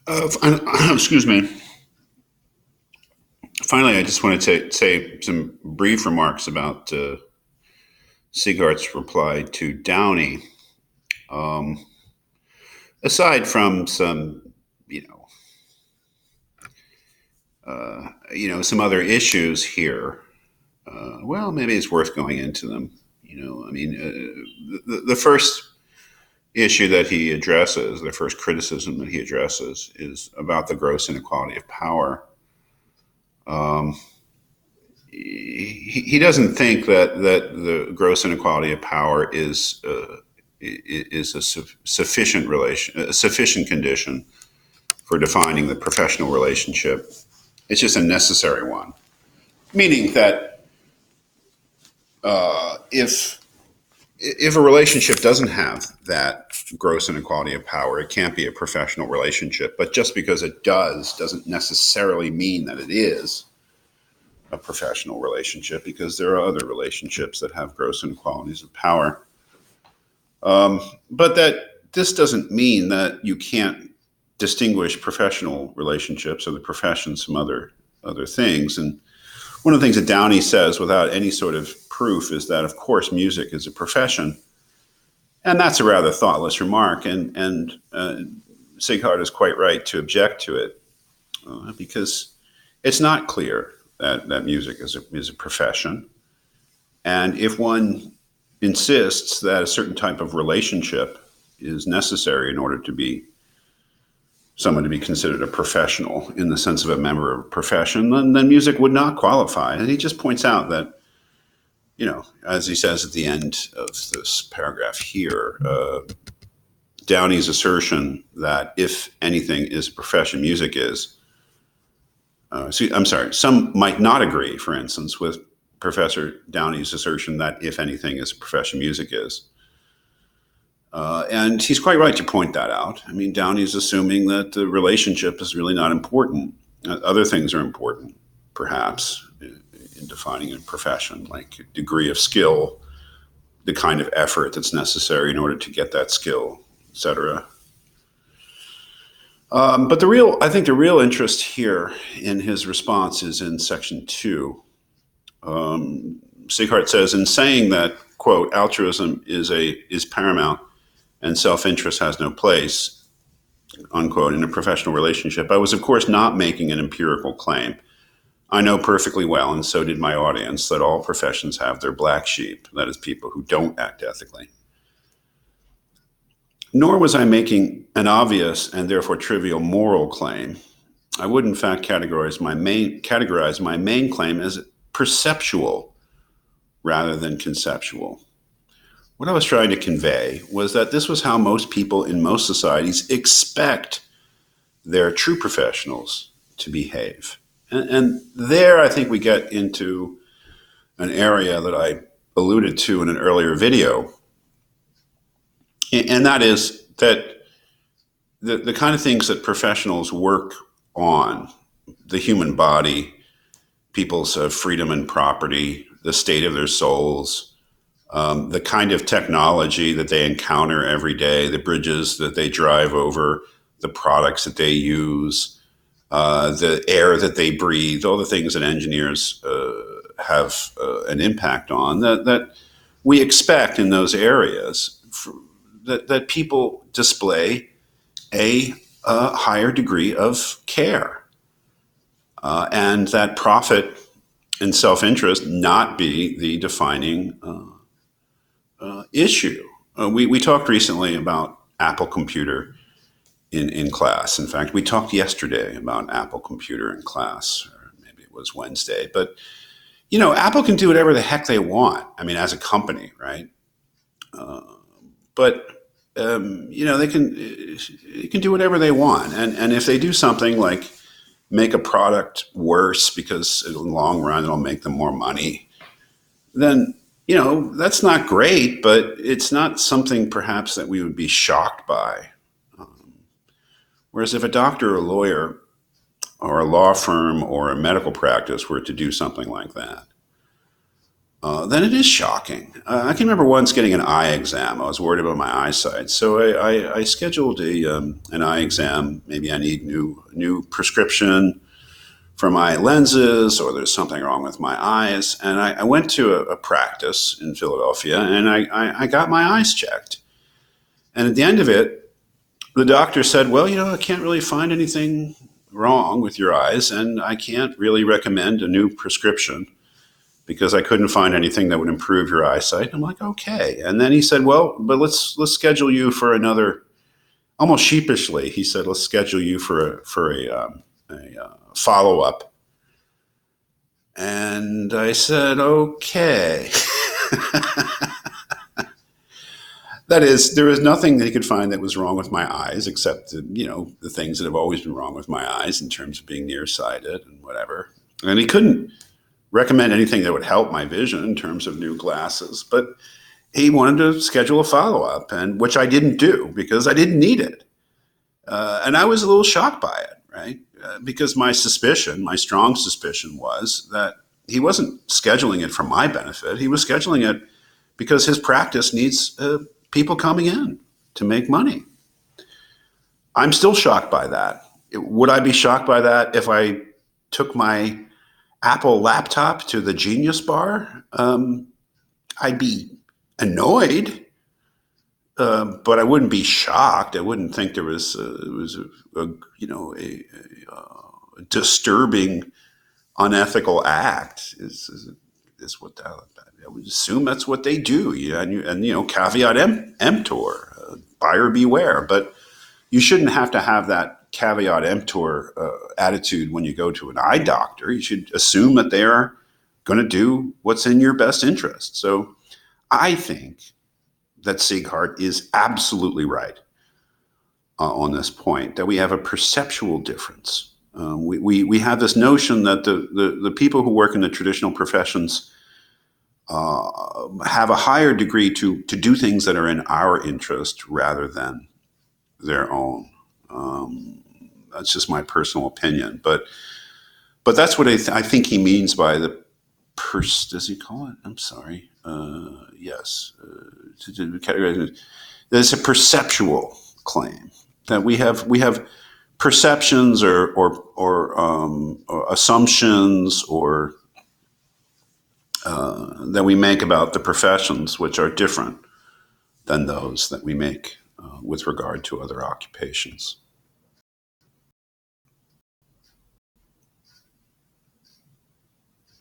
Excuse me. Finally, I just wanted to say some brief remarks about Sieghart's reply to Downie. Um, Aside from some, you know, some other issues here, well, maybe it's worth going into them. I mean, the first issue that he addresses, the first criticism that he addresses, is about the gross inequality of power. Um, he doesn't think that the gross inequality of power is a sufficient condition for defining the professional relationship. It's just a necessary one, meaning that if a relationship doesn't have that gross inequality of power, it can't be a professional relationship. But just because it doesn't necessarily mean that it is a professional relationship, because there are other relationships that have gross inequalities of power. But that this doesn't mean that you can't distinguish professional relationships or the professions from other things. And one of the things that Downie says without any sort of proof is that, of course, music is a profession. And that's a rather thoughtless remark. And Sieghart is quite right to object to it because it's not clear that music is a profession. And if one insists that a certain type of relationship is necessary in order to be someone to be considered a professional in the sense of a member of a profession, then music would not qualify. And he just points out that, as he says at the end of this paragraph here, Downie's assertion that if anything is a profession, music is. Some might not agree, for instance, with Professor Downie's assertion that if anything is a profession, music is. And he's quite right to point that out. I mean, Downie's assuming that the relationship is really not important. Other things are important, perhaps, in defining a profession, like degree of skill, the kind of effort that's necessary in order to get that skill, etc. But I think the real interest here in his response is in section 2. Sieghart says, in saying that, quote, altruism is paramount and self-interest has no place, unquote, in a professional relationship, I was, of course, not making an empirical claim. I know perfectly well, and so did my audience, that all professions have their black sheep, that is, people who don't act ethically. Nor was I making an obvious and therefore trivial moral claim. I would, in fact, categorize my main claim as perceptual rather than conceptual. What I was trying to convey was that this was how most people in most societies expect their true professionals to behave. And there, I think we get into an area that I alluded to in an earlier video. And that is that the kind of things that professionals work on, the human body, people's freedom and property, the state of their souls, the kind of technology that they encounter every day, the bridges that they drive over, the products that they use, the air that they breathe, all the things that engineers have an impact on, that we expect in those areas, that people display a higher degree of care, and that profit and self-interest not be the defining issue. We talked recently about Apple Computer in class. In fact, we talked yesterday about Apple Computer in class, or maybe it was Wednesday. But, Apple can do whatever the heck they want. I mean, as a company, right? But they can do whatever they want. And if they do something like make a product worse because in the long run it'll make them more money, then that's not great, but it's not something perhaps that we would be shocked by. Whereas if a doctor or a lawyer or a law firm or a medical practice were to do something like that, then it is shocking. I can remember once getting an eye exam. I was worried about my eyesight, so I scheduled an eye exam. Maybe I need new prescription for my lenses, or there's something wrong with my eyes. And I went to a practice in Philadelphia, and I got my eyes checked. And at the end of it, the doctor said, "Well, I can't really find anything wrong with your eyes, and I can't really recommend a new prescription because I couldn't find anything that would improve your eyesight." I'm like, "Okay." And then he said, "Well, but let's schedule you for another." Almost sheepishly, he said, "Let's schedule you for a follow up." And I said, "Okay." That is, there was nothing that he could find that was wrong with my eyes, except the things that have always been wrong with my eyes in terms of being nearsighted and whatever. And he couldn't recommend anything that would help my vision in terms of new glasses, but he wanted to schedule a follow up, and which I didn't do because I didn't need it. And I was a little shocked by it, right? Because my strong suspicion, was that he wasn't scheduling it for my benefit. He was scheduling it because his practice needs people coming in to make money. I'm still shocked by that. Would I be shocked by that if I took my Apple laptop to the Genius Bar? I'd be annoyed, but I wouldn't be shocked. I wouldn't think there was it was a disturbing, unethical act. Is what that, I would assume that's what they do. Yeah, and caveat emptor, buyer beware. But you shouldn't have to have that caveat emptor attitude when you go to an eye doctor. You should assume that they are going to do what's in your best interest. So I think that Sieghart is absolutely right on this point, that we have a perceptual difference. We have this notion that the people who work in the traditional professions have a higher degree to do things that are in our interest rather than their own. That's just my personal opinion, but that's what I think he means by the does he call it? I'm sorry. Yes, to categorize it. There's a perceptual claim that we have perceptions or assumptions or that we make about the professions, which are different than those that we make with regard to other occupations.